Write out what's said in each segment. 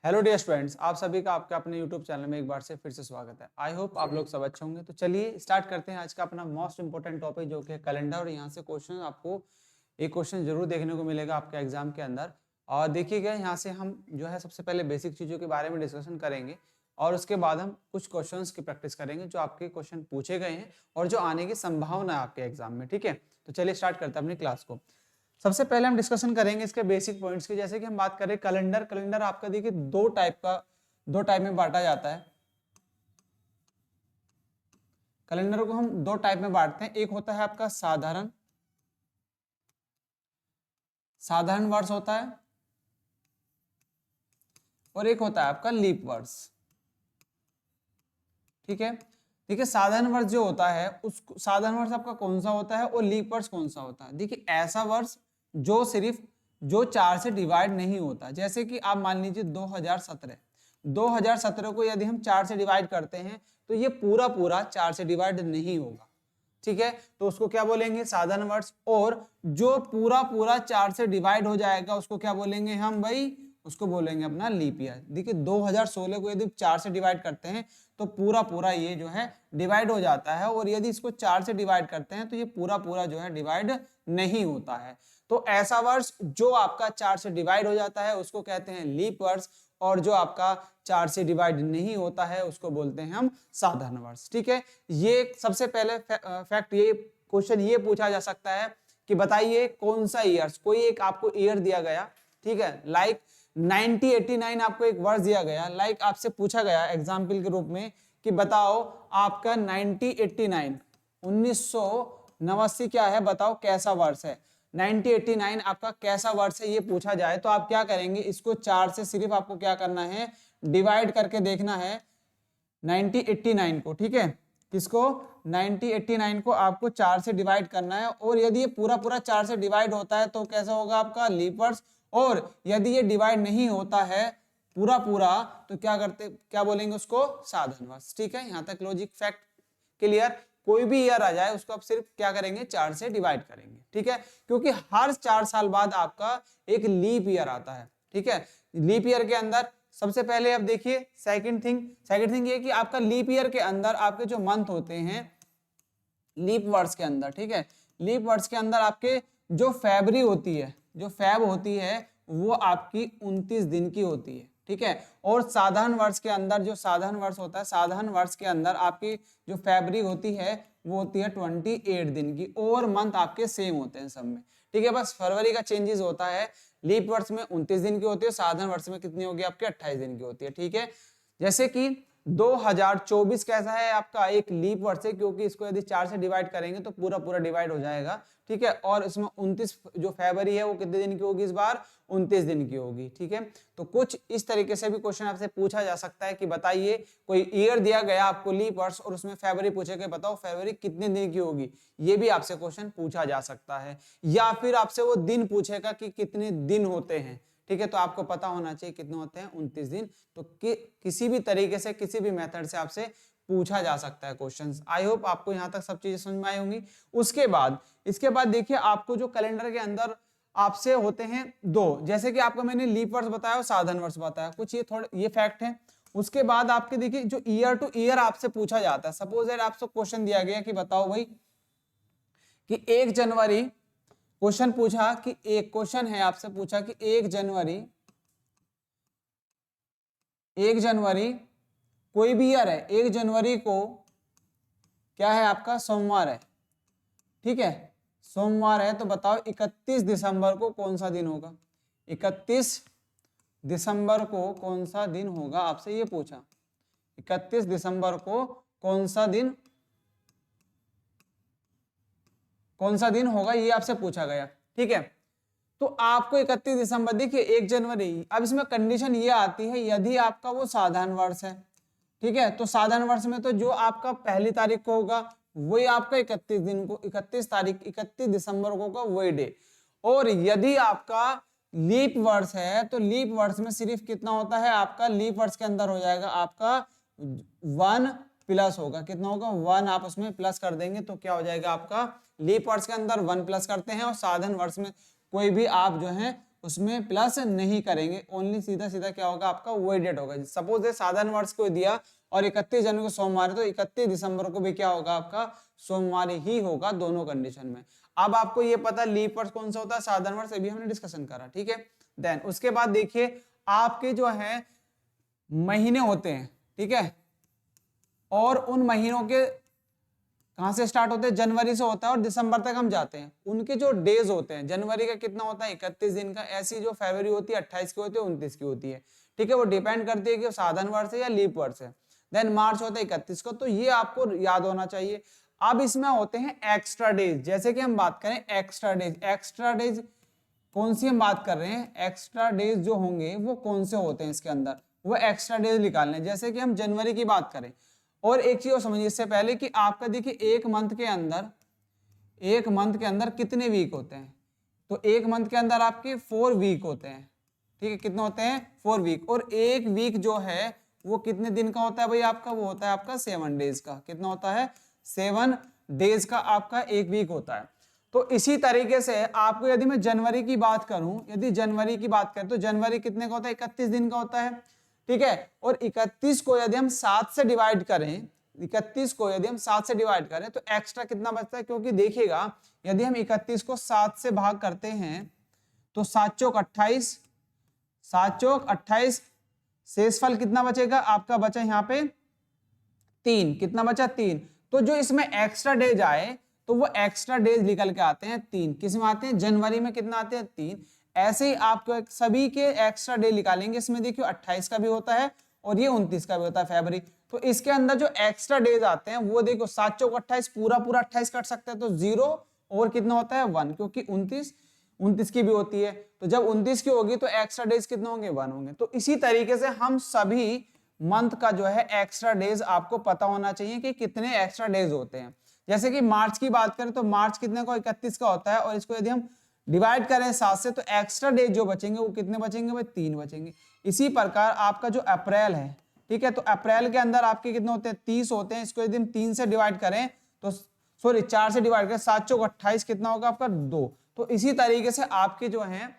Hello dear students, आप सभी का आपके अपने यूट्यूब चैनल में एक बार से फिर से स्वागत है। आई होप आप लोग सब अच्छे होंगे। तो चलिए स्टार्ट करते हैं आज का अपना मोस्ट इंपोर्टेंट टॉपिक जो कि है कैलेंडर। और यहाँ से क्वेश्चन आपको एक क्वेश्चन जरूर देखने को मिलेगा आपके एग्जाम के अंदर। और देखिएगा यहाँ से हम जो है सबसे पहले बेसिक चीज़ों के बारे में डिस्कशन करेंगे और उसके बाद हम कुछ क्वेश्चंस की प्रैक्टिस करेंगे जो आपके क्वेश्चन पूछे गए हैं और जो आने की संभावना है आपके एग्जाम में। ठीक है, तो चलिए स्टार्ट करते हैं अपनी क्लास को। सबसे पहले हम डिस्कशन करेंगे इसके बेसिक पॉइंट्स की। जैसे कि हम बात करें कैलेंडर, कैलेंडर आपका देखिए दो टाइप में बांटा जाता है। कैलेंडर को हम दो टाइप में बांटते हैं। एक होता है आपका साधारण वर्ष होता है और एक होता है आपका लीप वर्ष। ठीक है, देखिए साधारण वर्ष जो होता है उस साधारण वर्ष आपका कौन सा होता है और लीप वर्ष कौन सा होता है। देखिए ऐसा वर्ष जो सिर्फ 4 से डिवाइड नहीं होता। जैसे कि आप मान लीजिए 2017 को यदि हम 4 से डिवाइड करते हैं तो ये पूरा 4 से डिवाइड नहीं होगा। ठीक है, तो उसको क्या बोलेंगे, साधारण वर्ष। और जो पूरा 4 से डिवाइड हो जाएगा उसको क्या बोलेंगे हम भाई, उसको बोलेंगे अपना लीप ईयर। देखिए 2016 को यदि 4 से डिवाइड करते हैं तो पूरा ये जो है डिवाइड हो जाता है, और यदि इसको 4 से डिवाइड करते हैं तो ये पूरा जो है डिवाइड नहीं होता है। तो ऐसा वर्ष जो आपका 4 से डिवाइड हो जाता है उसको कहते हैं लीप वर्ष, और जो आपका 4 से डिवाइड नहीं होता है उसको बोलते हैं हम साधारण वर्ष। ठीक है, ये सबसे पहले फैक्ट, ये क्वेश्चन ये पूछा जा सकता है कि बताइए कौन सा ईयर, कोई एक आपको ईयर दिया गया, ठीक है, लाइक 1989 आपको एक वर्ष दिया गया, लाइक आपसे पूछा गया एग्जाम्पल के रूप में कि बताओ आपका 1989 क्या है, बताओ कैसा वर्ष है। 1989 आपका कैसा वर्ष है ये पूछा जाए तो आप क्या करेंगे, इसको 4 से सिर्फ आपको क्या करना है, डिवाइड करके देखना है 1989 को। ठीक है, किसको, 1989 को आपको 4 से डिवाइड करना है। और यदि ये पूरा 4 से डिवाइड होता है तो कैसा होगा आपका लीप वर्ष, और यदि ये डिवाइड नहीं होता है पूरा तो क्या बोलेंगे उसको, साधारण वर्ष। ठीक है, यहाँ तक लॉजिक फैक्ट क्लियर। कोई भी ईयर आ जाए उसको आप सिर्फ क्या करेंगे, 4 से डिवाइड करेंगे। ठीक है, क्योंकि हर 4 साल बाद आपका एक लीप ईयर आता है। ठीक है, लीप ईयर के अंदर सबसे पहले आप देखिए सेकंड थिंग ये कि आपका लीप ईयर के अंदर आपके जो मंथ होते हैं लीप वर्ष के अंदर, ठीक है, लीप वर्ष के अंदर आपके जो फैब्री होती है, जो फैब होती है वो आपकी 29 दिन की होती है। ठीक है, और साधारण वर्ष के अंदर जो साधारण वर्ष होता है, साधारण वर्ष के अंदर आपकी जो फैब्री होती है वो होती है 28 दिन की, और मंथ आपके सेम होते हैं सब में। ठीक है, बस फरवरी का चेंजेस होता है, लीप वर्ष में 29 दिन की होती है, साधारण वर्ष में कितनी होगी आपके 28 दिन की होती है। ठीक है, जैसे कि 2024 कैसा है आपका, एक लीप वर्ष है क्योंकि इसको यदि 4 से डिवाइड करेंगे तो पूरा डिवाइड हो जाएगा। ठीक है, और इसमें 29 जो फरवरी है वो कितने दिन की होगी, इस बार 29 दिन की होगी। ठीक है, तो कुछ इस तरीके से भी क्वेश्चन आपसे पूछा जा सकता है कि बताइए कोई ईयर दिया गया आपको लीप वर्ष और उसमें फरवरी पूछे कि बताओ फरवरी कितने दिन की होगी, ये भी आपसे क्वेश्चन पूछा जा सकता है। या फिर आपसे वो दिन पूछेगा कि कितने दिन होते हैं। ठीक है, तो आपको पता होना चाहिए कितने होते हैं, 29 दिन। तो किसी भी तरीके से किसी भी मेथड से आपसे पूछा जा सकता है क्वेश्चंस। आई होप आपको यहां तक सब चीजें समझ में आई होंगी। इसके बाद देखिए आपको जो कैलेंडर के अंदर आपसे होते हैं दो, जैसे कि आपको मैंने लीप वर्ष बताया और साधारण वर्ष बताया, कुछ ये फैक्ट है। उसके बाद आपके देखिए जो ईयर टू ईयर आपसे पूछा जाता है, सपोज दैट आपसे क्वेश्चन दिया गया कि बताओ भाई कि 1 जनवरी, क्वेश्चन पूछा कि एक क्वेश्चन है आपसे पूछा कि 1 जनवरी कोई भी ईयर है, 1 जनवरी को क्या है आपका सोमवार है। ठीक है, सोमवार है, तो बताओ 31 दिसंबर को कौन सा दिन होगा, 31 दिसंबर को कौन सा दिन होगा, आपसे ये पूछा 31 दिसंबर को कौन सा दिन होगा, ये आपसे पूछा गया। ठीक है, तो आपको 31 दिसंबर, देखिए 1 जनवरी, अब इसमें कंडीशन ये आती है यदि आपका वो साधारण वर्ष है। ठीक है, तो साधारण वर्ष में तो जो आपका पहली तारीख को होगा वही आपका 31 दिसंबर को होगा वही डे। और यदि आपका लीप वर्ष है तो लीप वर्ष में सिर्फ कितना होता है आपका, लीप वर्ष के अंदर हो जाएगा आपका 1 प्लस होगा, कितना होगा 1, आप उसमें प्लस कर देंगे तो क्या हो जाएगा आपका, लीप वर्ष के अंदर 1 प्लस करते हैं और साधारण वर्ष में कोई भी आप जो है उसमें प्लस नहीं करेंगे, ओनली सीधा सीधा क्या होगा आपका वही डेट होगा। सपोज साधारण वर्ष को दिया और 31 जनवरी को सोमवार है तो 31 दिसंबर को भी क्या होगा आपका सोमवार ही होगा दोनों कंडीशन में। अब आपको ये पता लीप वर्ष कौन सा होता है, साधारण वर्ष, अभी हमने डिस्कशन करा, ठीक है। देन उसके बाद देखिए आपके जो है महीने होते हैं, ठीक है, और उन महीनों के कहां से स्टार्ट होते हैं, जनवरी से होता है और दिसंबर तक हम जाते हैं। उनके जो डेज होते हैं, जनवरी का कितना होता है 31 दिन का, ऐसी जो फरवरी होती है 28 की होती है, 29 की होती है, ठीक है। वो डिपेंड करती है कि साधारण वर्ष है या लीप वर्ष है। देन मार्च होता है 31 को, तो ये आपको याद होना चाहिए। अब इसमें होते हैं एक्स्ट्रा डेज, जैसे कि हम बात करें एक्स्ट्रा डेज, एक्स्ट्रा डेज कौन सी हम बात कर रहे हैं, एक्स्ट्रा डेज जो होंगे वो कौन से होते हैं इसके अंदर, वो एक्स्ट्रा डेज निकालने। जैसे कि हम जनवरी की बात करें, और एक चीज और समझिए इससे पहले कि आपका देखिए एक मंथ के अंदर कितने वीक होते हैं, तो एक मंथ के अंदर आपके 4 वीक होते हैं, ठीक है। कितने होते हैं 4 वीक, और एक वीक जो है वो कितने दिन का होता है भाई आपका, वो होता है आपका 7 डेज का। कितना होता है 7 डेज का आपका एक वीक होता है। तो इसी तरीके से आपको यदि मैं जनवरी की बात करूं, यदि जनवरी की बात करें तो जनवरी कितने का होता है 31 दिन का होता है, ठीक है। और 31 को यदि हम 7 से डिवाइड करें, 31 को यदि हम 7 से डिवाइड करें तो एक्स्ट्रा कितना बचता है, क्योंकि देखिएगा यदि हम 31 को 7 से भाग करते हैं तो 7 चौक 28, 7 चौक 28, शेषफल कितना बचेगा आपका, बचा यहाँ पे 3, कितना बचा 3। तो जो इसमें एक्स्ट्रा डेज आए तो वो एक्स्ट्रा डेज निकल के आते हैं 3, किस में आते हैं, जनवरी में कितना आते हैं 3। ऐसे ही आपको सभी के एक्स्ट्रा डे निकालेंगे, इसमें देखिए 28 का भी होता है और ये 29 का भी होता है फरवरी। तो इसके अंदर जो एक्स्ट्रा डेज आते हैं वो देखो 7 चौक 28, पूरा 28 कट सकते हैं तो 0 और कितना होता है 1, क्योंकि 29 की भी होती है। तो जब 29 की होगी तो एक्स्ट्रा डेज कितने होंगे 1 होंगे। तो इसी तरीके से हम सभी मंथ का जो है एक्स्ट्रा डेज आपको पता होना चाहिए कि कितने एक्स्ट्रा डेज होते हैं। जैसे कि मार्च की बात करें तो मार्च कितने को 31 का होता है, और इसको यदि हम डिवाइड करें 7 से तो एक्स्ट्रा डेज जो बचेंगे वो कितने बचेंगे भाई 3 बचेंगे। इसी प्रकार आपका जो अप्रैल है, ठीक है, तो अप्रैल के अंदर आपके कितने होते हैं 30 होते हैं। इसको यदि हम 3 से डिवाइड करें तो 4 से डिवाइड करें 7 चौक 28, कितना होगा आपका 2। तो इसी तरीके से आपके जो है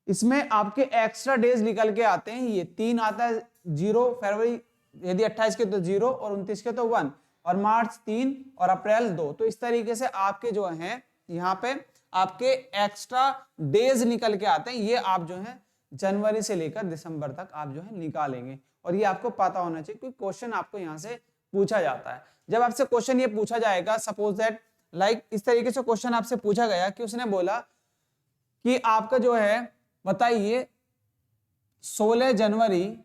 इसमें आपके एक्स्ट्रा डेज निकल के आते हैं। ये 3 आता है 0 फरवरी, यदि 28 के तो 0 और 29 के तो 1, और मार्च 3 और अप्रैल 2। तो इस तरीके से आपके जो है यहाँ पे आपके एक्स्ट्रा डेज निकल के आते हैं। ये आप जो है जनवरी से लेकर दिसंबर तक आप जो है निकालेंगे, और ये आपको पता होना चाहिए क्योंकि क्वेश्चन आपको यहाँ से पूछा जाता है। जब आपसे क्वेश्चन ये पूछा जाएगा, सपोज दैट लाइक इस तरीके से क्वेश्चन आपसे पूछा गया कि उसने बोला कि आपका जो है बताइए 16 जनवरी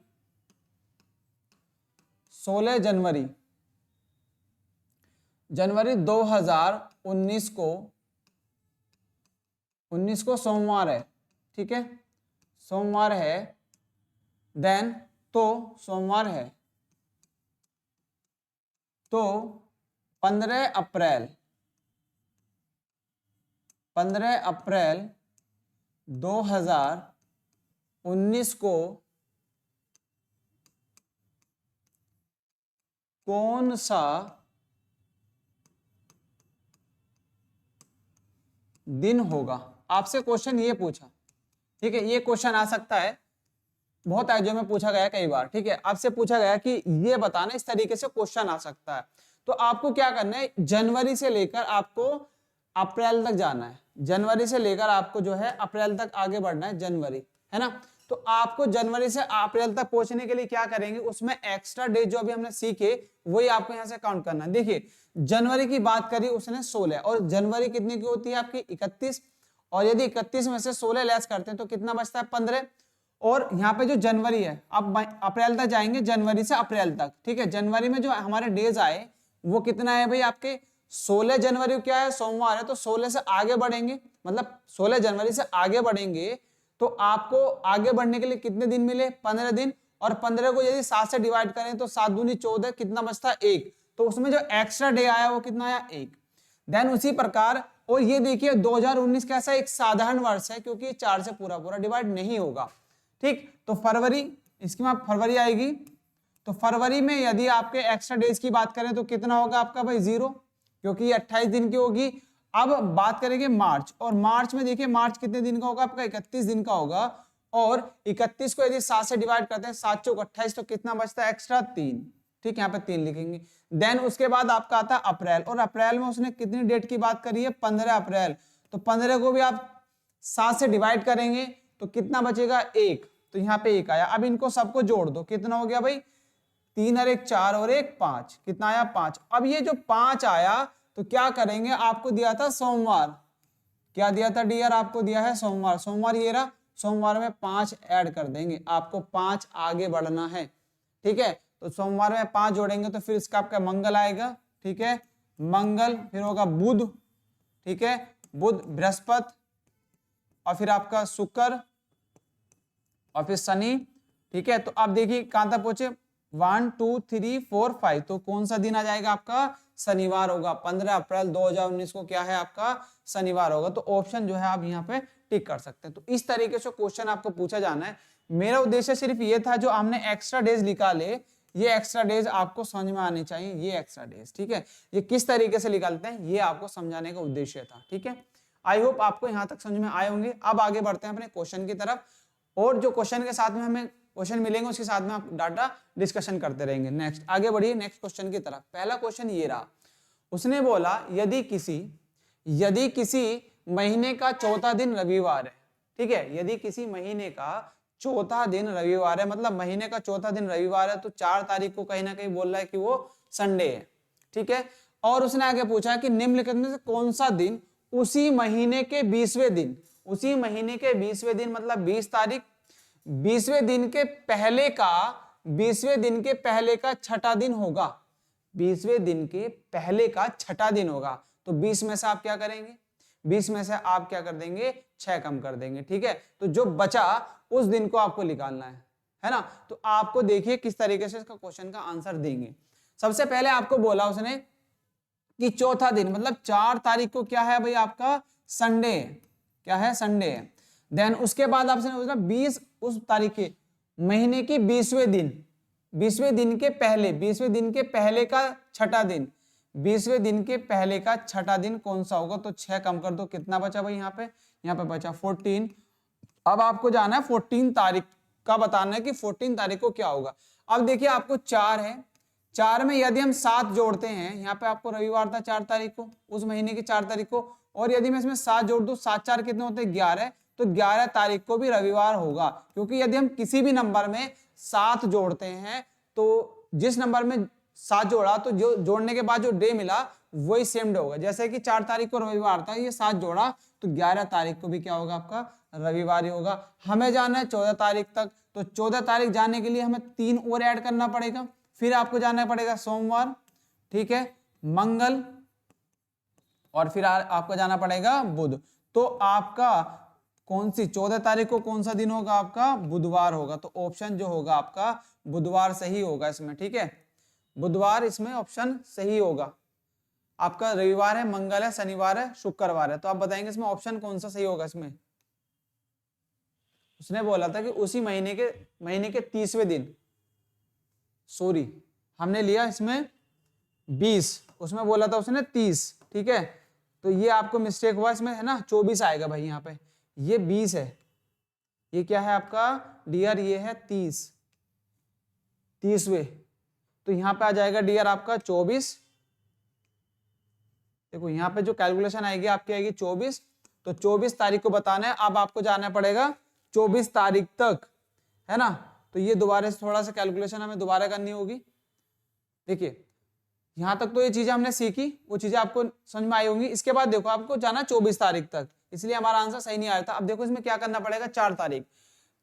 2019 को सोमवार है, ठीक है, सोमवार है। देन तो सोमवार है तो 15 अप्रैल 2019 को कौन सा दिन होगा। आपसे क्वेश्चन ये पूछा, ठीक है, ये क्वेश्चन आ सकता है, बहुत आइडिया में पूछा गया कई बार, ठीक है। आपसे पूछा गया कि ये बताना, इस तरीके से क्वेश्चन आ सकता है। तो आपको क्या करना है, जनवरी से लेकर आपको अप्रैल तक जाना है, जनवरी से लेकर आपको जो है अप्रैल तक आगे बढ़ना है, जनवरी है ना। तो आपको जनवरी से अप्रैल तक पहुंचने के लिए क्या करेंगे, उसमें एक्स्ट्रा डेज जो अभी हमने सीखे वही आपको यहाँ से काउंट करना है। देखिए जनवरी की बात करी उसने 16, और जनवरी कितने की होती है आपकी 31, और यदि 31 में से 16 लेस करते हैं तो कितना बचता है 15। और यहाँ पे जो जनवरी है, अब अप्रैल तक जाएंगे, जनवरी से अप्रैल तक, ठीक है। जनवरी में जो हमारे डेज आए वो कितना है भाई आपके 16 जनवरी क्या है सोमवार है, तो 16 से आगे बढ़ेंगे, मतलब 16 जनवरी से आगे बढ़ेंगे तो आपको आगे बढ़ने के लिए कितने दिन मिले 15 दिन, और 15 को यदि 7 से डिवाइड करें तो 7 दूनी 14, कितना बचता है 1। तो उसमें जो एक्स्ट्रा डे आया वो कितना आया 1। देन उसी प्रकार, और ये देखिए 2019 कैसा एक साधारण वर्ष है क्योंकि 4 से पूरा डिवाइड नहीं होगा, ठीक। तो फरवरी, इसकी में फरवरी आएगी, तो फरवरी में यदि आपके एक्स्ट्रा डेज की बात करें तो कितना होगा आपका भाई 0, क्योंकि ये 28 दिन की होगी। अब बात करेंगे मार्च, और मार्च में देखिए मार्च कितने दिन का होगा आपका, 31 दिन का होगा, और 31 को यदि 7 से डिवाइड करते हैं, 7 चौक 28, तो कितना बचता है एक्स्ट्रा 3, ठीक है, यहाँ पे 3 लिखेंगे। देन उसके बाद आपका आता है अप्रैल, और अप्रैल में उसने कितनी डेट की बात करी है, 15 अप्रैल, तो 15 को भी आप 7 से डिवाइड करेंगे तो कितना बचेगा 1, तो यहाँ पे 1 आया। अब इनको सबको जोड़ दो, कितना हो गया भाई, 3 और 1 4 और 1 5, कितना आया 5। अब ये जो 5 आया तो क्या करेंगे, आपको दिया था सोमवार, क्या दिया था डियर, आपको दिया है सोमवार, सोमवार ये रहा, सोमवार में 5 ऐड कर देंगे, आपको 5 आगे बढ़ना है, ठीक है। तो सोमवार में 5 जोड़ेंगे तो फिर इसका आपका मंगल आएगा, ठीक है, मंगल, फिर होगा बुध, ठीक है, बुध, बृहस्पति, और फिर आपका शुक्र, और फिर शनि, ठीक है। तो आप देखिए कहां तक पहुंचे, 1 2 3 4 5, तो कौन सा दिन आ जाएगा आपका, शनिवार होगा। 15 अप्रैल 2019 को क्या है आपका, शनिवार होगा। तो ऑप्शन जो है आप यहाँ पे टिक कर सकते हैं। तो इस तरीके से क्वेश्चन आपको पूछा जाना है। मेरा उद्देश्य सिर्फ ये था, जो हमने एक्स्ट्रा डेज निकाले, ये एक्स्ट्रा डेज आपको समझ में आने चाहिए, ये एक्स्ट्रा डेज, ठीक है, ये किस तरीके से निकालते हैं ये आपको समझाने का उद्देश्य था, ठीक है। आई होप आपको यहाँ तक समझ में आए होंगे। अब आगे बढ़ते हैं अपने क्वेश्चन की तरफ, और जो क्वेश्चन के साथ में हमें क्वेश्चन मिलेंगे उसके साथ में आप डाटा डिस्कशन करते रहेंगे। नेक्स्ट आगे बढ़िए, नेक्स्ट क्वेश्चन की तरफ। पहला क्वेश्चन ये रहा, उसने बोला यदि किसी महीने का चौथा दिन रविवार है, ठीक है, यदि किसी महीने का चौथा दिन रविवार है, मतलब महीने का चौथा दिन रविवार है, तो 4 तारीख को कहीं ना कहीं बोल रहा है कि वो संडे है, ठीक है। और उसने आगे पूछा कि निम्नलिखित में से कौन सा दिन उसी महीने के 20वें दिन, उसी महीने के 20वें दिन मतलब 20 तारीख, 20वें दिन के पहले का, 20वें दिन के पहले का छठा दिन होगा, 20वें दिन के पहले का छठा दिन होगा। तो 20 में से आप क्या करेंगे, 20 में से आप क्या कर देंगे, 6 कम कर देंगे, ठीक है। तो जो बचा उस दिन को आपको निकालना है ना। तो आपको देखिए किस तरीके से इसका क्वेश्चन का आंसर देंगे। सबसे पहले आपको बोला उसने कि चौथा दिन मतलब 4 तारीख को क्या है भाई आपका, संडे, क्या है, संडे है। देन उसके बाद आपसे पूछा 20 उस तारीख के महीने की 20वें दिन, 20वें दिन के पहले, 20वें दिन के पहले का छठा दिन, 20वें दिन के पहले का छठा दिन कौन सा होगा। तो 6 कम कर दो, कितना बचा भाई यहाँ पे बचा 14। अब आपको जाना है 14 तारीख का बताना है कि 14 तारीख को क्या होगा। अब देखिए आपको 4 है, 4 में यदि हम 7 जोड़ते हैं, यहाँ पे आपको रविवार था 4 तारीख को, उस महीने की 4 तारीख को, और यदि मैं इसमें 7 जोड़ दूं, 7 4 कितने होते हैं 11, तो 11 तारीख को भी रविवार होगा। क्योंकि यदि हम किसी भी नंबर में 7 जोड़ते हैं तो जिस नंबर में 7 जोड़ा तो जो जोड़ने के बाद जो डे मिला वही सेम डे होगा। जैसे कि 4 तारीख को रविवार था, ये 7 जोड़ा तो 11 तारीख को भी क्या होगा आपका, रविवार ही होगा। हमें जाना है 14 तारीख तक, तो 14 तारीख जाने के लिए हमें 3 और ऐड करना पड़ेगा। फिर आपको जाना पड़ेगा सोमवार, ठीक है, मंगल, और फिर आपको जाना पड़ेगा बुध। तो आपका कौन सी 14 तारीख को कौन सा दिन होगा आपका, बुधवार होगा। तो ऑप्शन जो होगा आपका बुधवार सही होगा इसमें, ठीक है, बुधवार इसमें ऑप्शन सही होगा आपका। रविवार है, मंगल है, शनिवार है, शुक्रवार है, तो आप बताएंगे इसमें ऑप्शन कौन सा सही होगा। इसमें उसने बोला था कि उसी महीने के 30वें दिन, सॉरी हमने लिया इसमें 20, उसमें बोला था उसने 30, ठीक है, तो ये आपको मिस्टेक हुआ इसमें, है ना, 24 आएगा भाई यहाँ पे, ये 20 है, ये क्या है आपका डियर, ये है 30वें, तो यहाँ पे आ जाएगा डियर आपका 24। देखो यहाँ पे जो कैलकुलेशन आएगी आपकी आएगी 24, तो 24 तारीख को बताना है। अब आपको जाना पड़ेगा 24 तारीख तक, है ना। तो ये दोबारा से थोड़ा सा कैलकुलेशन हमें दोबारा करनी होगी। देखिए यहां तक तो ये चीजें हमने सीखी, वो चीजें आपको समझ में आई होंगी। इसके बाद देखो आपको जाना 24 तारीख तक, इसलिए हमारा आंसर सही नहीं आया था। अब देखो इसमें क्या करना पड़ेगा, 4 तारीख,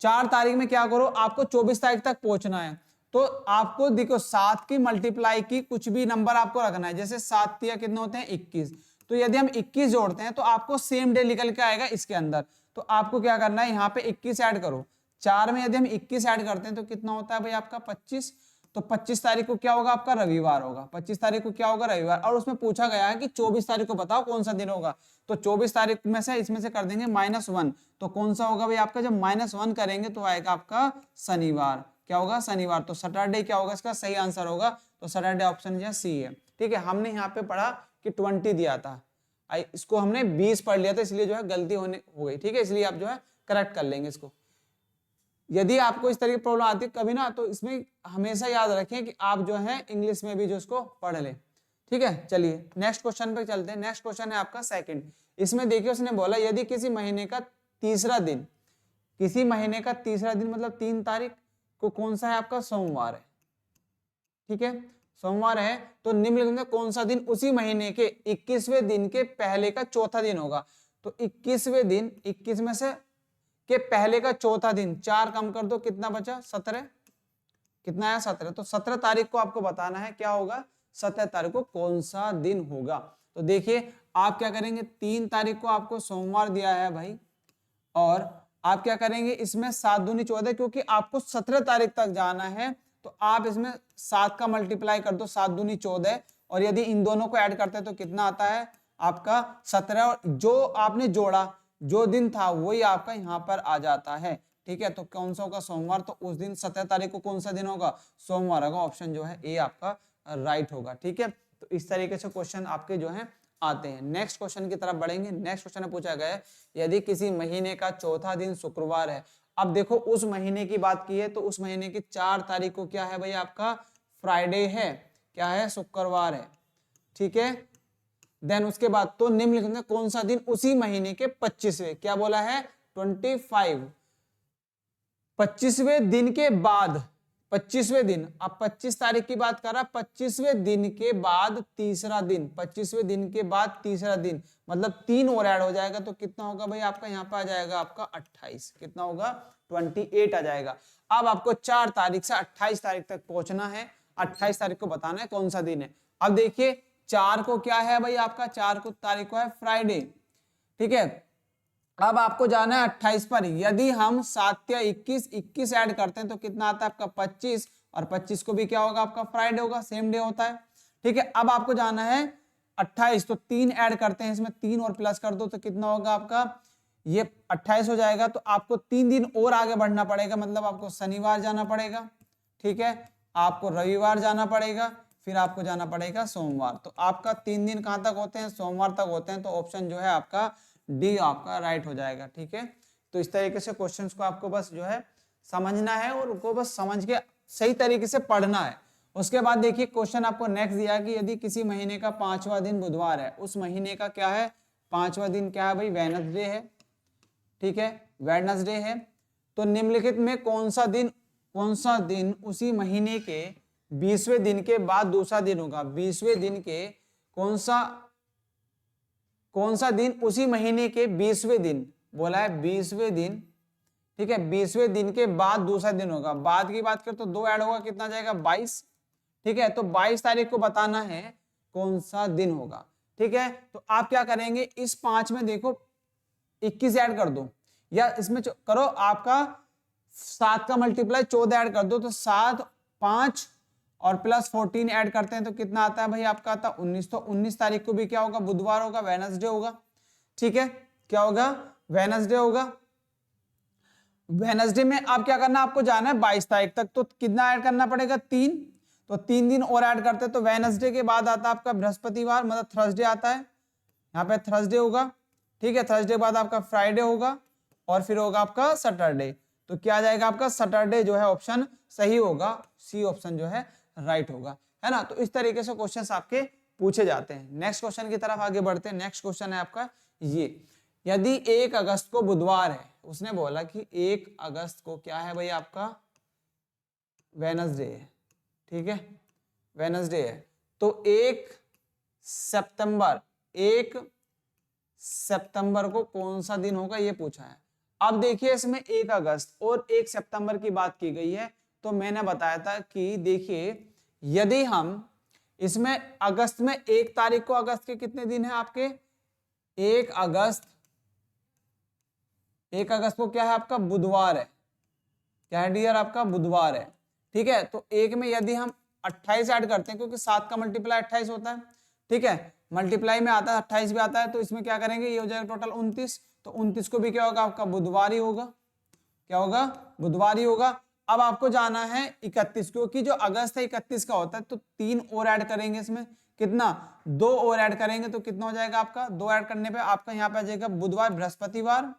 4 तारीख में क्या करो, आपको 24 तारीख तक पहुंचना है। तो आपको देखो 7 की मल्टीप्लाई की कुछ भी नंबर आपको रखना है, जैसे 7 या कितने होते हैं 21, तो यदि हम 21 जोड़ते हैं तो आपको सेम डे निकल के आएगा इसके अंदर। तो आपको क्या करना है, यहाँ पे 21 ऐड करो, 4 में यदि हम 21 ऐड करते हैं तो कितना होता है भाई आपका 25। तो 25 तारीख को क्या होगा आपका रविवार होगा, 25 तारीख को क्या होगा रविवार। और उसमें पूछा गया है कि 24 तारीख को बताओ कौन सा दिन होगा, तो 24 तारीख में से इसमें से कर देंगे -1, तो कौन सा होगा भाई आपका, जब -1 करेंगे तो आएगा आपका शनिवार, क्या होगा शनिवार। तो सैटरडे क्या होगा इसका सही आंसर होगा, तो सैटरडे ऑप्शन जो सी है, ठीक है। हमने यहाँ पे पढ़ा कि 20 दिया था, इसको हमने 20 पढ़ लिया था, इसलिए जो है गलती हो गई, ठीक है, इसलिए आप जो है करेक्ट कर लेंगे इसको। यदि आपको इस तरह की प्रॉब्लम आती है कभी ना, तो इसमें हमेशा याद रखें कि आप जो है इंग्लिश में भी जो इसको पढ़ लें, ठीक है। चलिए नेक्स्ट क्वेश्चन पे चलते हैं। नेक्स्ट क्वेश्चन है आपका सेकंड। इसमें देखिए उसने बोला यदि किसी महीने का तीसरा दिन, किसी महीने का तीसरा दिन मतलब 3 तारीख को कौन सा है आपका, सोमवार है, ठीक है, सोमवार है, तो निम्नलिखित में कौन सा दिन उसी महीने के 21वें दिन के पहले का चौथा दिन होगा। तो 21वें दिन, 21 में से के पहले का चौथा दिन, 4 कम कर दो कितना बचा, 17, कितना है 17। तो 17 तारीख को आपको बताना है क्या होगा, 17 तारीख को कौन सा दिन होगा। तो देखिए आप क्या करेंगे, 3 तारीख को आपको सोमवार दिया है भाई, और आप क्या करेंगे इसमें 7 दूनी 14, क्योंकि आपको 17 तारीख तक जाना है, तो आप इसमें 7 का मल्टीप्लाई कर दो, 7 दूनी 14, और यदि इन दोनों को ऐड करते हैं तो कितना आता है आपका 17, और जो आपने जोड़ा जो दिन था वही आपका यहाँ पर आ जाता है, ठीक है। तो कौन सा होगा, सोमवार, तो उस दिन 17 तारीख को कौन सा दिन होगा, सोमवार होगा। ऑप्शन जो है ए आपका राइट होगा, ठीक है। तो इस तरीके से क्वेश्चन आपके जो है आते हैं। नेक्स्ट क्वेश्चन की तरफ बढ़ेंगे। नेक्स्ट क्वेश्चन में पूछा गया है यदि किसी महीने का चौथा दिन शुक्रवार है। अब देखो उस महीने की बात की है, तो उस महीने की 4 तारीख को क्या है भाई आपका, फ्राइडे है, क्या है, शुक्रवार है, ठीक है। देन उसके बाद तो निम्नलिखित में कौन सा दिन उसी महीने के 25वें, क्या बोला है 25, 25वें दिन के बाद, 25वें दिन, अब 25 तारीख की बात कर रहा, 25वें दिन के बाद तीसरा दिन, 25वें दिन के बाद तीसरा दिन, मतलब 3 और ऐड हो जाएगा, तो कितना होगा भाई आपका, यहाँ पे आ जाएगा आपका 28, कितना होगा 28 आ जाएगा। अब आपको 4 तारीख से 28 तारीख तक पहुंचना है, 28 तारीख को बताना है कौन सा दिन है। अब देखिए 4 को क्या है भाई आपका, 4 को तारीख को है फ्राइडे, ठीक है। अब आपको जाना है 28 पर, यदि हम 7 या 21 ऐड करते हैं तो कितना आता है आपका 25, और 25 को भी क्या होगा आपका फ्राइडे होगा, सेम डे होता है, ठीक है। अब आपको जाना है 28, तो 3 ऐड करते हैं, इसमें 3 और प्लस कर दो तो कितना होगा आपका, ये 28 हो जाएगा। तो आपको 3 दिन और आगे बढ़ना पड़ेगा, मतलब आपको शनिवार जाना पड़ेगा, ठीक है, आपको रविवार जाना पड़ेगा, फिर आपको जाना पड़ेगा सोमवार। तो आपका 3 दिन कहां तक होते हैं, सोमवार तक होते हैं। तो ऑप्शन जो है आपका डी आपका राइट हो जाएगा, ठीक है। तो इस तरीके से क्वेश्चंस को आपको बस जो है समझना है, और उनको बस समझ के सही तरीके से पढ़ना है। उसके बाद देखिए क्वेश्चन आपको नेक्स्ट दिया कि यदि किसी महीने का 5वां दिन बुधवार है, उस महीने का क्या है 5वां दिन, क्या है भाई, वेडनेसडे है, ठीक है, वेडनेसडे है। तो निम्नलिखित में कौन सा दिन उसी महीने के 20वें दिन के बाद दूसरा दिन होगा। 20वें दिन के कौन सा दिन उसी महीने के 20वें दिन, बोला है 20वें दिन, ठीक है, 20वें दिन के बाद दूसरा दिन होगा। बाद की बात करें तो 2 ऐड होगा, कितना जाएगा 22, ठीक है। तो 22 तारीख को बताना है कौन सा दिन होगा, ठीक है। तो आप क्या करेंगे, इस 5 में देखो 21 ऐड कर दो, या इसमें करो आपका 7 का मल्टीप्लाई 14 ऐड कर दो, तो 7, 5 और प्लस 14 ऐड करते हैं तो कितना आता है भाई आपका, आता 19। तो 19 तारीख को भी क्या होगा, बुधवार होगा, वेडनेसडे होगा, ठीक है, क्या होगा, वेडनेसडे होगा। वेडनेसडे में आप क्या करना, आपको जाना है 22 तारीख तक, तो कितना ऐड करना पड़ेगा 3, तो 3 दिन और ऐड करते हैं, तो वेडनेसडे के बाद आता है आपका बृहस्पतिवार, मतलब थर्सडे आता है, यहाँ पे थर्सडे होगा, ठीक है। थर्सडे के बाद आपका फ्राइडे होगा, और फिर होगा आपका सैटरडे। तो क्या आ जाएगा आपका सैटरडे जो है ऑप्शन सही होगा, सी ऑप्शन जो है राइट होगा, है ना। तो इस तरीके से क्वेश्चंस आपके पूछे जाते हैं। नेक्स्ट क्वेश्चन की तरफ आगे बढ़ते हैं। नेक्स्ट क्वेश्चन है आपका ये, यदि 1 अगस्त को बुधवार है, उसने बोला कि 1 अगस्त को क्या है भाई आपका वेडनेसडे है, ठीक है, वेडनेसडे है। तो 1 सितंबर को कौन सा दिन होगा ये पूछा है। अब देखिए इसमें 1 अगस्त और 1 सितंबर की बात की गई है, तो मैंने बताया था कि देखिए यदि हम इसमें अगस्त में 1 तारीख को, अगस्त के कितने दिन है आपके, 1 अगस्त को क्या है आपका बुधवार है, क्या है डियर आपका बुधवार है, ठीक है। तो 1 में यदि हम 28 ऐड करते हैं, क्योंकि 7 का मल्टीप्लाई 28 होता है, ठीक है, मल्टीप्लाई में आता है 28 भी आता है, तो इसमें क्या करेंगे, ये हो जाएगा टोटल 29। तो 29 को भी क्या होगा आपका बुधवार ही होगा, क्या होगा बुधवार ही होगा। अब आपको जाना है 31, क्योंकि जो अगस्त है 31 का होता है, तो 3 और ऐड करेंगे इसमें, कितना 2 और ऐड करेंगे तो कितना हो जाएगा आपका, 2 ऐड करने पे आपका यहाँ पे आ जाएगा बुधवार बृहस्पतिवार,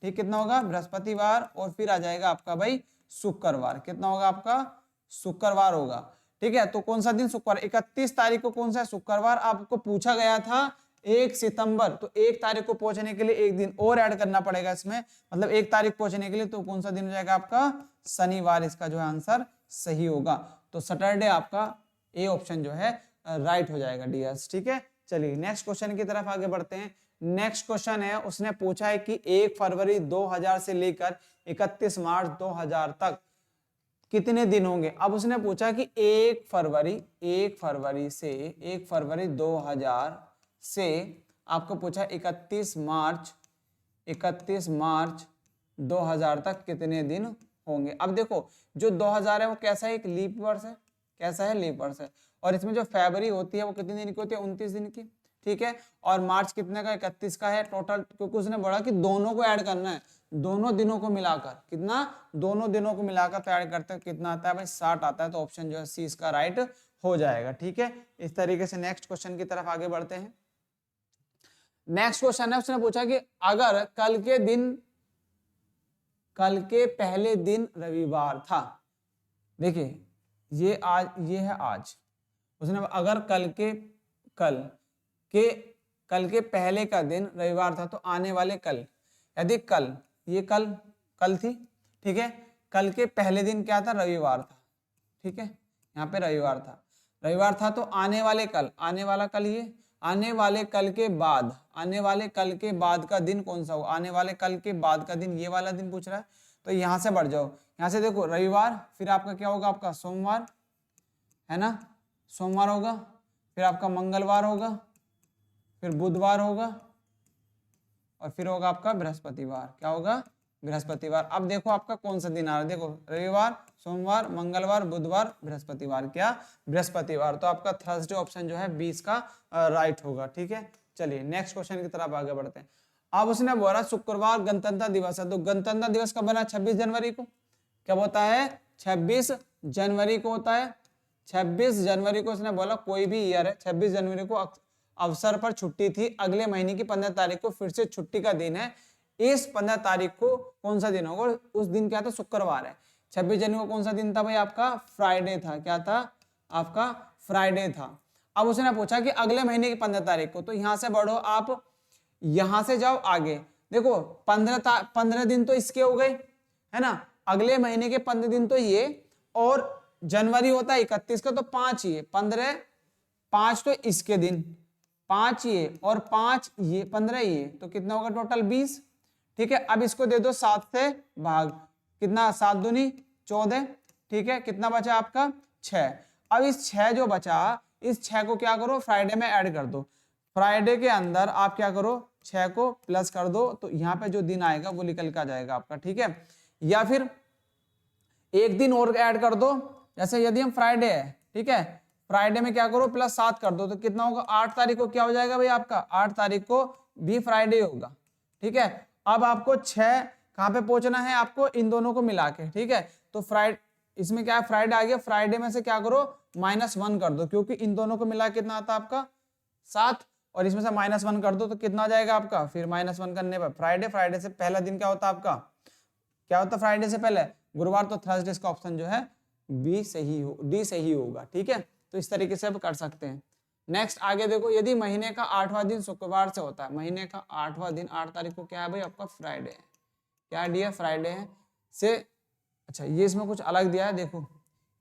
ठीक, कितना होगा बृहस्पतिवार, और फिर आ जाएगा आपका भाई शुक्रवार, कितना होगा आपका शुक्रवार होगा, ठीक है। तो कौन सा दिन शुक्रवार, 31 तारीख को कौन सा शुक्रवार आपको पूछा गया था 1 सितंबर, तो 1 तारीख को पहुंचने के लिए एक दिन और ऐड करना पड़ेगा इसमें, मतलब 1 तारीख पहुंचने के लिए, तो कौन सा दिन हो जाएगा आपका शनिवार, इसका जो है आंसर सही होगा। तो सैटरडे आपका ए ऑप्शन जो है राइट हो जाएगा डियर्स, ठीक है। चलिए नेक्स्ट क्वेश्चन की तरफ आगे बढ़ते हैं। नेक्स्ट क्वेश्चन है, उसने पूछा है कि 1 फरवरी 2000 से लेकर 31 मार्च 2000 तक कितने दिन होंगे। अब उसने पूछा कि 1 फरवरी 2000 से आपको पूछा 31 मार्च 2000 तक कितने दिन होंगे। अब देखो जो 2000 है वो कैसा है, एक लीप वर्ष है, कैसा है लीप वर्ष है, और इसमें जो फरवरी होती है वो कितने दिन की होती है, 29 दिन की, ठीक है। और मार्च कितने का, 31 का है टोटल, क्योंकि उसने बोला कि दोनों को ऐड करना है, दोनों दिनों को मिलाकर, कितना, दोनों दिनों को मिलाकर तो ऐड करते हैं कितना आता है भाई 60 आता है, तो ऑप्शन जो है सी इसका राइट हो जाएगा, ठीक है। इस तरीके से नेक्स्ट क्वेश्चन की तरफ आगे बढ़ते हैं। नेक्स्ट क्वेश्चन है, उसने पूछा कि अगर कल के पहले दिन रविवार था, देखिए ये है आज, उसने अगर कल के पहले का दिन रविवार था, तो आने वाले कल, यदि ये कल थी, ठीक है, कल के पहले दिन क्या था, रविवार था, ठीक है, यहाँ पे रविवार था, तो आने वाला कल ये, आने वाले कल के बाद का दिन कौन सा होगा, आने वाले कल के बाद का दिन ये वाला दिन पूछ रहा है। तो यहाँ से बढ़ जाओ, यहाँ से देखो रविवार, फिर आपका क्या होगा, आपका सोमवार है ना, सोमवार होगा, फिर आपका मंगलवार होगा, फिर बुधवार होगा, और फिर होगा आपका बृहस्पतिवार, क्या होगा बृहस्पतिवार। अब देखो आपका कौन सा दिन आ रहा है, देखो रविवार, सोमवार, मंगलवार, बुधवार, बृहस्पतिवार, क्या बृहस्पतिवार। तो आपका थर्सडे ऑप्शन जो है 20 का राइट होगा, ठीक है। चलिए नेक्स्ट क्वेश्चन की तरफ आगे बढ़ते हैं। अब उसने बोला शुक्रवार गणतंत्र दिवस है, तो गणतंत्र दिवस कब बना, 26 जनवरी को, क्या होता है 26 जनवरी को होता है, 26 जनवरी को उसने बोला कोई भी ईयर है, 26 जनवरी को अवसर पर छुट्टी थी, अगले महीने की 15 तारीख को फिर से छुट्टी का दिन है, इस 15 तारीख को कौन सा दिन होगा, उस दिन क्या था, शुक्रवार है। 26 जनवरी को कौन सा दिन था भाई, आपका फ्राइडे था, क्या था आपका फ्राइडे था। अब उसने पूछा कि अगले महीने की 15 तारीख को, तो यहां से बढ़ो आप, यहां से जाओ आगे, देखो 15 दिन तो इसके हो गए है ना, अगले महीने के 15 दिन तो ये, और जनवरी होता है 31 का, तो 5 ये 15, 5 तो इसके दिन, 5 ये और 5 ये 15 ये, तो कितना होगा टोटल 20, ठीक है। अब इसको दे दो 7 से भाग, कितना 7 दूनी 14, ठीक है, कितना बचा आपका 6। अब इस 6 जो बचा, इस 6 को क्या करो फ्राइडे में ऐड कर दो, फ्राइडे के अंदर आप क्या करो 6 को प्लस कर दो, तो यहाँ पे जो दिन आएगा वो निकल के आ जाएगा आपका, ठीक है। या फिर एक दिन और ऐड कर दो, जैसे यदि हम फ्राइडे है, ठीक है, फ्राइडे में क्या करो प्लस 7 कर दो, तो कितना होगा 8 तारीख को क्या हो जाएगा भाई आपका, 8 तारीख को भी फ्राइडे होगा, ठीक है। अब आपको 6 कहाँ पे पहुंचना है, आपको इन दोनों को मिला के, ठीक है। तो फ्राइडे, इसमें क्या है फ्राइडे आ गया, फ्राइडे में से क्या करो -1 कर दो, क्योंकि इन दोनों को मिला कितना आता है आपका 7, और इसमें से -1 कर दो, तो कितना आ जाएगा आपका, फिर -1 करने पर फ्राइडे से पहला दिन क्या होता है आपका, क्या होता है फ्राइडे से पहले, गुरुवार, तो थर्सडे का ऑप्शन जो है डी सही होगा, ठीक है। तो इस तरीके से आप कर सकते हैं। नेक्स्ट आगे देखो, यदि महीने का 8वां दिन शुक्रवार से होता है, महीने का 8वां दिन 8 तारीख को क्या है भाई आपका फ्राइडे है, क्या दिया फ्राइडे है से, अच्छा ये इसमें कुछ अलग दिया है, देखो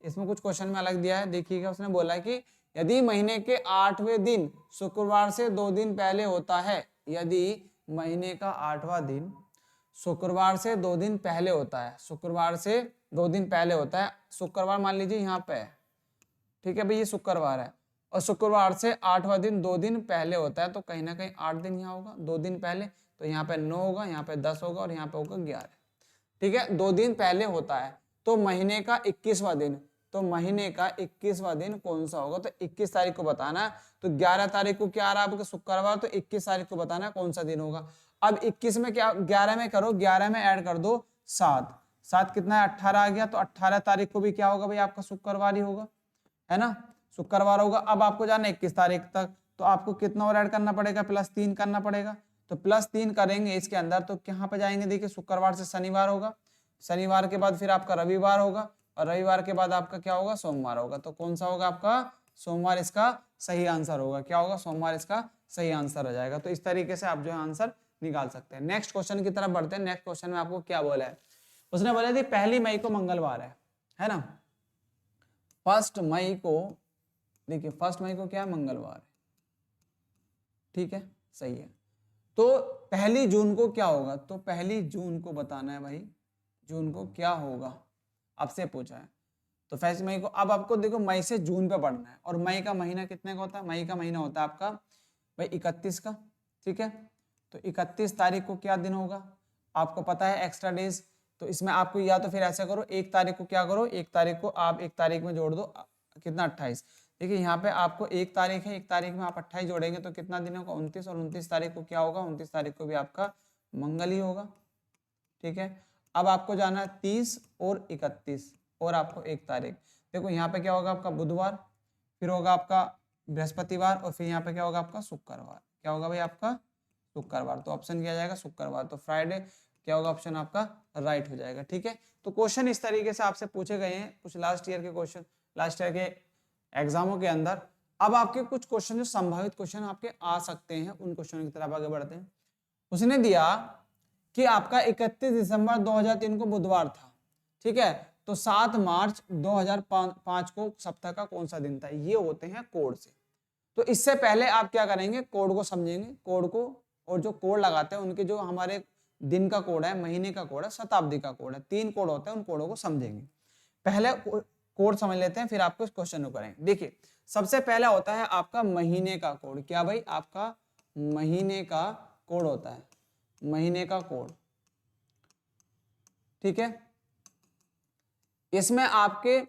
इसमें कुछ क्वेश्चन में अलग दिया है, देखिएगा। उसने बोला है कि यदि महीने के 8वें दिन शुक्रवार से 2 दिन पहले होता है, यदि महीने का 8वां दिन शुक्रवार से 2 दिन पहले होता है, शुक्रवार से 2 दिन पहले होता है, शुक्रवार मान लीजिए यहाँ पे है, ठीक है भाई ये शुक्रवार है, और शुक्रवार से 8वां दिन 2 दिन पहले होता है, तो कहीं ना कहीं 8 दिन यहाँ होगा 2 दिन पहले, तो यहाँ पे 9 होगा, यहाँ पे 10 होगा, और यहाँ पे होगा 11, ठीक है। 2 दिन पहले होता है, तो महीने का 21वां दिन, तो महीने का 21वां दिन कौन सा होगा, तो 21 तारीख को बताना है। तो 11 तारीख को क्या आ रहा है आपका शुक्रवार, तो 21 तारीख को बताना है कौन सा दिन होगा। अब 21 में क्या 11 में करो, 11 में ऐड कर दो 7 कितना है 18 आ गया, तो 18 तारीख को भी क्या होगा भाई आपका शुक्रवार ही होगा, है ना, शुक्रवार होगा। अब आपको जाना 21 तारीख तक, तो आपको कितना और ऐड करना पड़ेगा, +3 करना पड़ेगा। तो +3 करेंगे इसके अंदर, तो कहाँ पे जाएंगे, देखिए शुक्रवार से शनिवार होगा, शनिवार के बाद फिर आपका रविवार होगा, और रविवार के बाद आपका क्या होगा, सोमवार होगा। तो कौन सा होगा आपका, सोमवार इसका सही आंसर होगा। क्या होगा, सोमवार इसका सही आंसर हो जाएगा। तो इस तरीके से आप जो है आंसर निकाल सकते हैं। नेक्स्ट क्वेश्चन की तरफ बढ़ते हैं। नेक्स्ट क्वेश्चन में आपको क्या बोला है, उसने बोला थी 1 मई को मंगलवार है ना। 1 मई को, देखिए 1 मई को क्या है, मंगलवार है, ठीक है, सही है। तो 1 जून को क्या होगा, तो 1 जून को बताना है भाई, जून को क्या होगा, आपसे पूछा है। तो 1 मई को, अब आपको देखो मई से जून पे पढ़ना है, और मई का महीना कितने का होता है, मई का महीना होता है आपका भाई 31 का, ठीक है। तो 31 तारीख को क्या दिन होगा, आपको पता है एक्स्ट्रा डेज। तो इसमें आपको या तो फिर ऐसा करो, 1 तारीख को क्या करो, 1 तारीख को आप 1 तारीख में जोड़ दो, कितना 28। देखिए यहाँ पे आपको 1 तारीख है, 1 तारीख में आप 28 जोड़ेंगे तो कितना दिन होगा, 29। और 29 तारीख को क्या होगा, 29 तारीख को भी आपका मंगल ही होगा, ठीक है। अब आपको जाना है 30 और 31, और आपको 1 तारीख। देखो यहाँ पे क्या होगा आपका बुधवार, फिर होगा आपका बृहस्पतिवार, और फिर यहाँ पे क्या होगा आपका शुक्रवार। क्या होगा भाई आपका शुक्रवार। तो ऑप्शन किया जाएगा शुक्रवार। तो फ्राइडे क्या होगा, ऑप्शन आपका राइट हो जाएगा, ठीक है। तो क्वेश्चन इस तरीके से आपसे पूछे गए हैं कुछ लास्ट ईयर के क्वेश्चन, लास्ट ईयर के एग्जामों के अंदर। अब आपके कुछ क्वेश्चन जो संभावित क्वेश्चन आपके आ सकते हैं, उन क्वेश्चन की तरफ आगे बढ़ते हैं। उसने दिया कि आपका 31 दिसंबर 2003 को बुधवार था, ठीक है। तो 7 मार्च 2005 को सप्ताह का कौन सा दिन था। ये होते हैं कोड से। तो इससे पहले आप क्या करेंगे, कोड को समझेंगे, कोड को, और जो कोड लगाते हैं उनके जो हमारे दिन का कोड है, महीने का कोड है, शताब्दी का कोड है, 3 कोड होते हैं, उन कोडों को समझेंगे। पहले कोड समझ लेते हैं, फिर आपको इस क्वेश्चन को करेंगे। देखिए सबसे पहला होता है आपका महीने का कोड। क्या भाई, आपका महीने का कोड होता है, महीने का कोड, ठीक है। इसमें आपके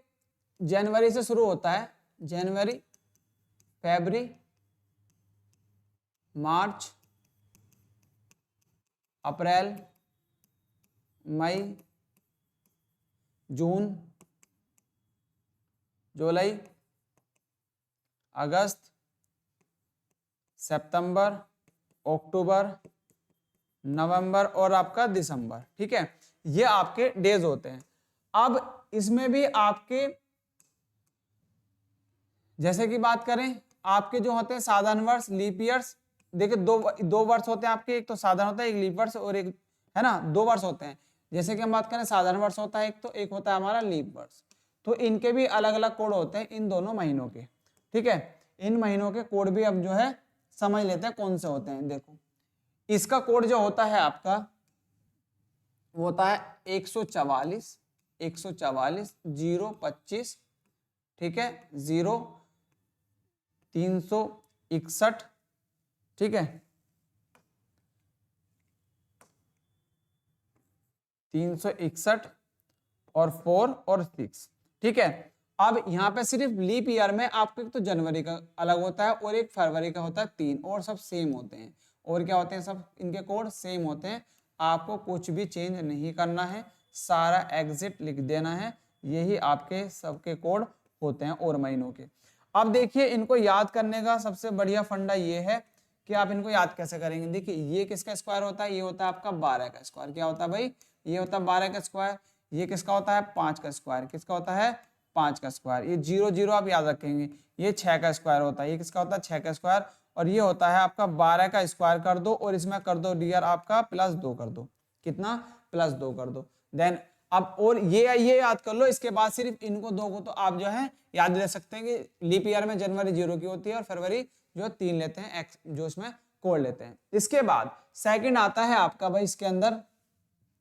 जनवरी से शुरू होता है, जनवरी, फरवरी, मार्च, अप्रैल, मई, जून, जुलाई, अगस्त, सितंबर, अक्टूबर, नवंबर और आपका दिसंबर, ठीक है। ये आपके डेज होते हैं। अब इसमें भी आपके जैसे कि बात करें, आपके जो होते हैं साधारण वर्ष, लीप ईयर्स, देखिए दो वर्ष होते हैं आपके, एक तो साधारण होता है, एक लीप वर्ष, और एक है ना 2 वर्ष होते हैं। जैसे कि हम बात करें साधारण वर्ष होता है एक, तो एक होता है हमारा लीप वर्ष। तो इनके भी अलग अलग कोड होते हैं इन दोनों महीनों के, ठीक है। इन महीनों के कोड भी अब जो है समझ लेते हैं कौन से होते हैं। देखो इसका कोड जो होता है आपका वो होता है 144 025, ठीक है, 0361, ठीक है, 361 और 4 और 6, ठीक है। अब यहाँ पे सिर्फ लीप ईयर में आपको एक तो जनवरी का अलग होता है और एक फरवरी का होता है, 3, और सब सेम होते हैं। और क्या होते हैं, सब इनके कोड सेम होते हैं। आपको कुछ भी चेंज नहीं करना है, सारा एग्जिट लिख देना है। यही आपके सबके कोड होते हैं और महीनों के। अब देखिए इनको याद करने का सबसे बढ़िया फंडा ये है कि आप इनको याद कैसे करेंगे। देखिए ये किसका स्क्वायर होता है, ये होता है आपका 12 का स्क्वायर। क्या होता है भाई, ये होता है 12 का स्क्वायर। ये किसका होता है, 5 का स्क्वायर। किसका होता है, 5 का स्क्वायर। ये 0 0 आप याद रखेंगे। ये 6 का स्क्वायर होता है। ये किसका होता है, 6 का स्क्वायर। और ये होता है आपका 12 का स्क्वायर कर दो, और इसमें कर दो डियर आपका +2 कर दो। कितना, +2 कर दो। देन अब और ये याद कर लो। इसके बाद सिर्फ इनको दो को तो आप जो है याद रख सकते हैं कि लीप ईयर में जनवरी 0 की होती है और फरवरी जो 3 लेते हैं, एक्स जो इसमें कोड लेते हैं। इसके बाद सेकंड आता है आपका भाई इसके अंदर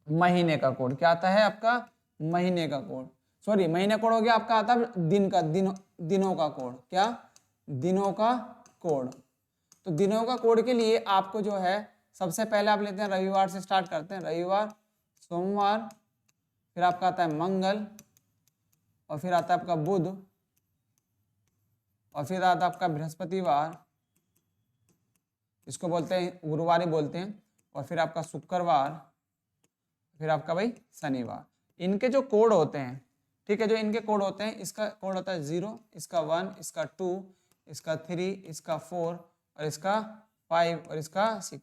महीने का कोड। क्या आता है आपका, महीने का कोड, सॉरी महीने कोड हो गया आपका, आता है दिन का, दिनों का कोड। क्या, दिनों का कोड। तो दिनों का कोड के लिए आपको जो है सबसे पहले आप लेते हैं रविवार से स्टार्ट करते हैं, रविवार, सोमवार, फिर आपका आता है मंगल, और फिर आता है आपका बुध, और फिर आता है आपका बृहस्पतिवार, इसको बोलते हैं गुरुवार ही बोलते हैं, और फिर आपका शुक्रवार, फिर आपका भाई शनिवार। इनके जो कोड होते हैं ठीक है, जो इनके कोड होते हैं, इसका कोड होता है 0, इसका 1, इसका 2, इसका 3, इसका 4 और इसका 5 और इसका 6।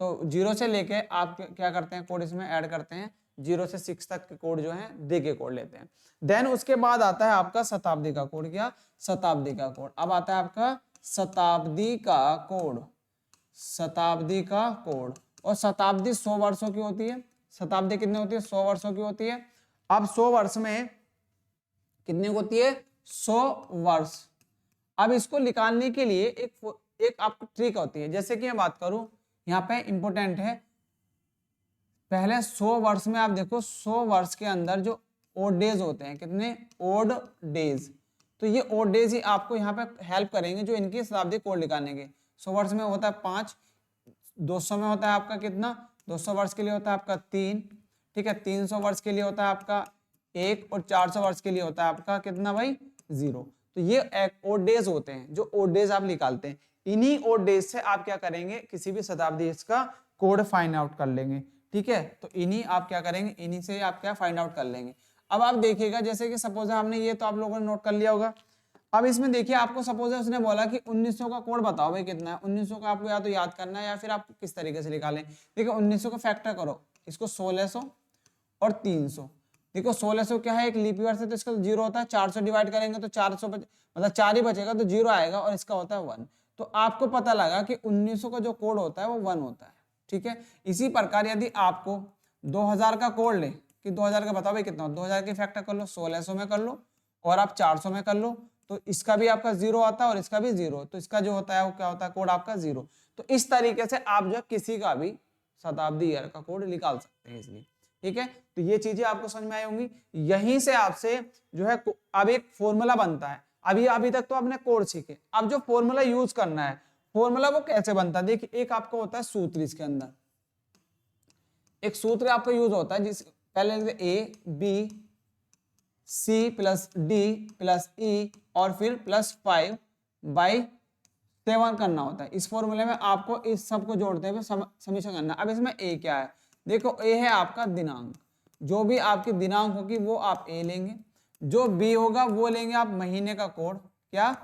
तो 0 से लेके आप क्या करते हैं, कोड इसमें ऐड करते हैं, 0 से 6 तक के कोड जो है दे के कोड लेते हैं। देन उसके बाद आता है आपका शताब्दी का कोड। क्या? शताब्दी का कोड। अब आता है आपका शताब्दी का कोड। शताब्दी का कोड। और शताब्दी 100 वर्षों की होती है। शताब्दी कितनी होती है? 100 वर्षों की होती है। अब 100 वर्ष में कितनी होती है? 100 वर्ष। अब इसको निकालने के लिए एक आपको ट्रिक होती है। जैसे कि मैं बात करूं, यहाँ पे इंपोर्टेंट है, पहले 100 वर्ष में आप देखो, 100 वर्ष के अंदर जो ओड डेज होते हैं, कितने ओड डेज, तो ये ओड डेज ही आपको यहाँ पे हेल्प करेंगे जो इनकी शताब्दी कोड निकालने के। 100 वर्ष में होता है 5, 200 में होता है आपका कितना? 200 वर्ष के लिए होता है आपका 3, ठीक है, 300 वर्ष के लिए होता है आपका 1 और 400 वर्ष के लिए होता है आपका कितना भाई? 0। तो ये ओड डेज होते हैं, जो ओड डेज आप निकालते हैं। इन्हीं ओड डेज से आप क्या करेंगे, किसी भी शताब्दी इसका कोड फाइंड आउट कर लेंगे। ठीक है, तो इन्हीं आप क्या करेंगे, इन्हीं से आप क्या फाइंड आउट कर लेंगे। अब आप देखिएगा, जैसे कि सपोज हमने ये तो आप लोगों ने नोट कर लिया होगा। अब इसमें देखिए, आपको सपोज है उसने बोला कि 1900 का कोड बताओ भाई कितना है। 1900 का आपको या तो याद करना है या फिर आप किस तरीके से निकालें। देखो 1900 का फैक्टर करो, इसको 1600 और 300। देखो 1600 क्या है, एक लीप ईयर से, तो इसका 0 होता है। 400 डिवाइड करेंगे तो 400 मतलब 4 ही बचेगा, तो 0 आएगा और इसका होता है 1। तो आपको पता लगा कि 1900 का जो कोड होता है वो 1 होता है। ठीक है, इसी प्रकार यदि आपको 2000 का कोड ले कि 2000 का बताओ भाई कितना, 2000 के फैक्टर कर लो, 1600 में कर लो और आप 400 में कर लो, तो इसका भी आपका 0 आता है और इसका भी 0, तो इसका जो होता है वो क्या होता है, कोड आपका 0। तो इस तरीके से आप जो किसी का भी शताब्दी ईयर का कोड निकाल सकते हैं इसलिए। ठीक है, तो ये चीजें आपको समझ में आई होंगी। यहीं से आपसे जो है अब एक फॉर्मूला बनता है। अभी तक तो आपने कोड सीखे, अब जो फॉर्मूला यूज करना है, फॉर्मूला वो कैसे बनता है। देखिए, एक आपको होता है सूत्र, इसके अंदर एक सूत्र आपका यूज होता है, जिस पहले A B C plus D plus E और फिर +5/7 करना होता है। इस फॉर्मूले में आपको इस सब को जोड़ते हुए समीक्षा करना। अब इसमें ए क्या है, देखो ए है आपका दिनांक, जो भी आपकी दिनांक होगी वो आप ए लेंगे, जो बी होगा वो लेंगे आप महीने का कोड। क्या?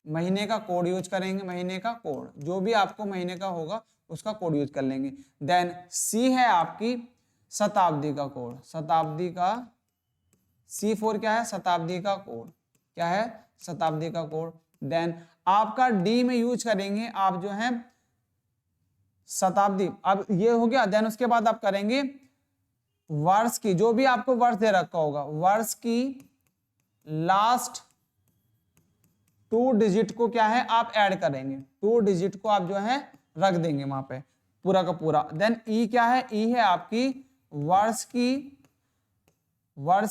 महीने का कोड यूज करेंगे, महीने का कोड, जो भी आपको महीने का होगा उसका कोड यूज कर लेंगे। देन सी है आपकी शताब्दी का कोड, शताब्दी का C4 क्या है, शताब्दी का कोड, क्या है, शताब्दी का कोड। देन आपका डी में यूज करेंगे आप जो है शताब्दी, अब ये हो गया। देन उसके बाद आप करेंगे वर्ष की, जो भी आपको वर्ष दे रखा होगा, वर्ष की लास्ट 2 डिजिट को क्या है आप ऐड करेंगे, 2 डिजिट को आप जो है रख देंगे वहां पे पूरा का पूरा। देन ई क्या है, ई है आपकी वर्ष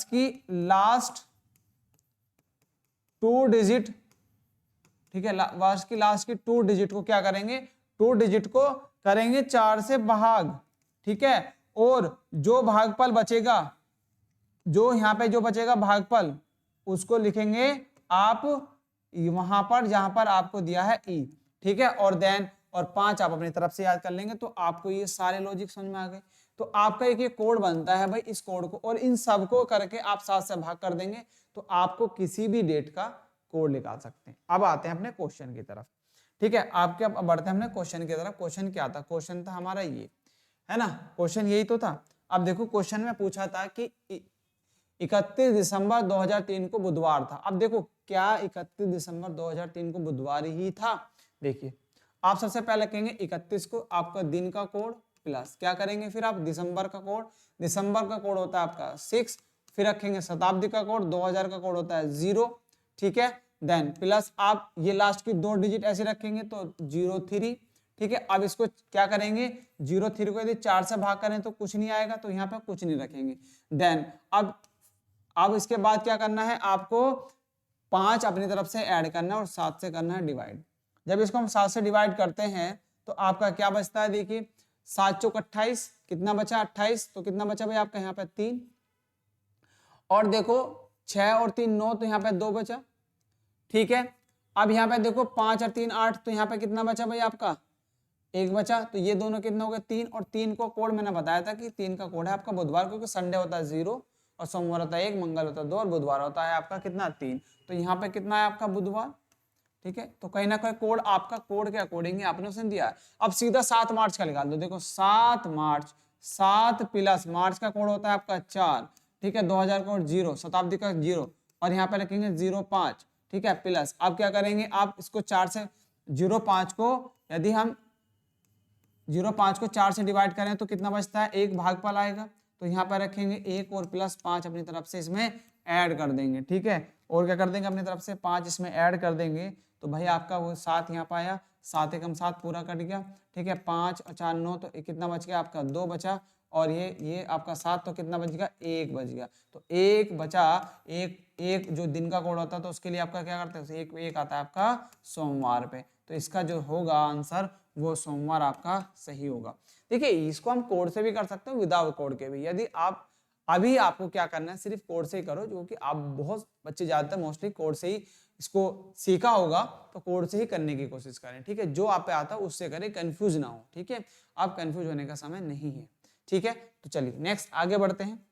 की लास्ट 2 डिजिट। ठीक है, वर्ष की लास्ट की 2 डिजिट को क्या करेंगे, 2 डिजिट को करेंगे 4 से भाग। ठीक है, और जो भागफल बचेगा, जो यहाँ पे जो बचेगा भागफल, उसको लिखेंगे आप वहां पर जहां पर आपको दिया है ई। ठीक है, और देन और 5 आप अपनी तरफ से याद कर लेंगे। तो आपको ये सारे लॉजिक समझ में आ गए। तो आपका एक ये कोड बनता है भाई, इस कोड को और इन सबको करके आप 7 से भाग कर देंगे तो आपको किसी भी डेट का कोड निकाल सकते हैं। अब आते हैं अपने क्वेश्चन की तरफ। ठीक है, आपके अब बढ़ते हैं अपने क्वेश्चन की तरफ। क्वेश्चन क्या था, क्वेश्चन था हमारा ये, है ना, क्वेश्चन यही तो था। अब देखो क्वेश्चन में पूछा था कि 31 दिसंबर 2003 को बुधवार था। अब देखो क्या 31 दिसंबर 2003 को बुधवार ही था। देखिए, आप सबसे पहले कहेंगे 31 को आपका दिन का कोड प्लस क्या करेंगे, फिर आप दिसंबर का कोड, दिसंबर का कोड होता है आपका 6, फिर रखेंगे शताब्दी का कोड, 2000 का कोड होता है 0। ठीक है, देन प्लस आप ये लास्ट की 2 डिजिट ऐसे रखेंगे तो 03। ठीक है, अब इसको क्या करेंगे, 03 को यदि 4 से भाग करें तो कुछ नहीं आएगा, तो यहाँ पे कुछ नहीं रखेंगे। देन अब इसके बाद क्या करना है, आपको 5 अपनी तरफ से ऐड करना है और 7 से करना है डिवाइड। जब इसको हम 7 से डिवाइड करते हैं तो आपका क्या बचता है, देखिए 7 चौक 28, कितना बचा 28, तो कितना बचा भाई आपका यहाँ पे 3, और देखो 6 और 3 9, तो यहाँ पे 2 बचा। ठीक है, अब यहाँ पे देखो 5 और 3 8, तो यहाँ पे कितना बचा भाई आपका 1 बचा। तो ये दोनों कितना हो गया 3, और 3 को कोड मैंने बताया था कि 3 का कोड है आपका बुधवार, क्योंकि संडे होता है 0 और सोमवार होता है 1, मंगल होता है 2 और बुधवार होता है आपका कितना 3। तो यहाँ पे कितना है आपका बुधवार, ठीक है। तो कहीं ना कहीं कोड आपका कोड के अकॉर्डिंग आपने उसने दिया है। अब सीधा 7 मार्च का निकाल दो, देखो 7 मार्च, 7 प्लस मार्च का कोड होता है आपका 4, ठीक है, 2000 कोड 0, शताब्दी का 0 और यहाँ पे रखेंगे 05, ठीक है, प्लस आप क्या करेंगे, आप इसको 4 से 05 को यदि हम 05 को 4 से डिवाइड करें तो कितना बचता है, 1 भागफल आएगा। तो यहाँ पर रखेंगे 1 और प्लस 5 अपनी तरफ से इसमें ऐड कर देंगे, ठीक है। और क्या कर देंगे अपनी तरफ से 5 इसमें ऐड कर देंगे तो भाई आपका वो 7 यहाँ पर आया, 7 एकम 7 पूरा कट गया, ठीक है। 5 और 4 9 तो कितना बच गया आपका 2 बचा और ये आपका 7 तो कितना बच गया 1 बच गया। तो 1 बचा, एक जो दिन का कोड होता है तो उसके लिए आपका क्या करते हैं, एक आता है आपका सोमवार पे। तो इसका जो होगा आंसर वो सोमवार आपका सही होगा। देखिए इसको हम कोड से भी कर सकते हैं, विदाउट कोड के भी। यदि आप अभी आपको क्या करना है, सिर्फ कोड से ही करो, जो कि आप बहुत बच्चे ज्यादातर मोस्टली कोड से ही इसको सीखा होगा, तो कोड से ही करने की कोशिश करें, ठीक है। जो आप पे आता है उससे करें, कंफ्यूज ना हो, ठीक है। आप कंफ्यूज होने का समय नहीं है, ठीक है। तो चलिए नेक्स्ट आगे बढ़ते हैं।